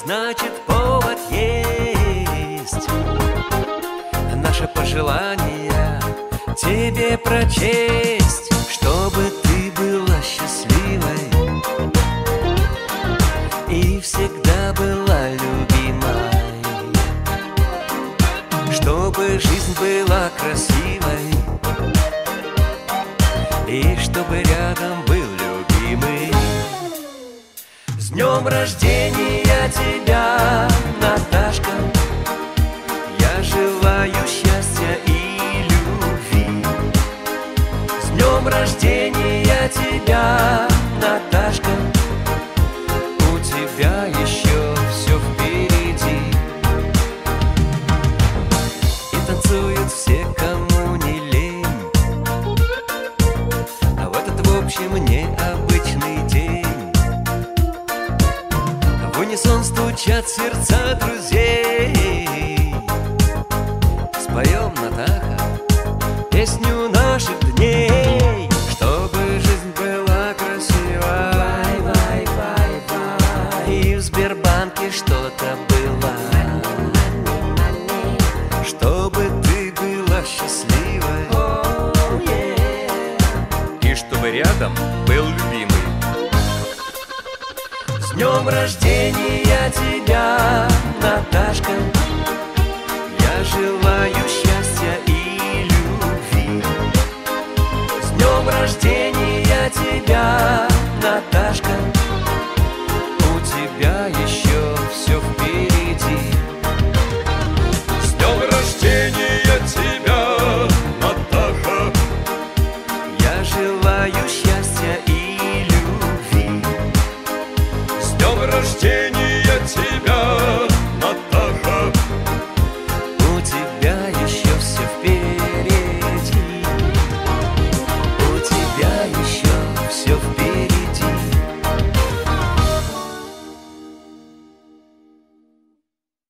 значит повод есть. Наше пожелание тебе прочесть, чтобы ты была счастливой и всегда была любимой, чтобы жизнь была красивой и чтобы рядом был любимый. С днем рождения тебя, Наташка! Я желаю счастья и любви. С днем рождения тебя, Наташка! У тебя еще все впереди. И танцуют все, кому не лень, а в этот, в общем, необычный день в унисон стучат сердца друзей. Споем, Натаха, песню наших дней, чтобы жизнь была красива. И в Сбербанке что-то было, чтобы ты была счастливой и чтобы рядом был любимый. С днем рождения тебя, Наташка! Я желаю счастья и любви. С днем рождения тебя, Наташка!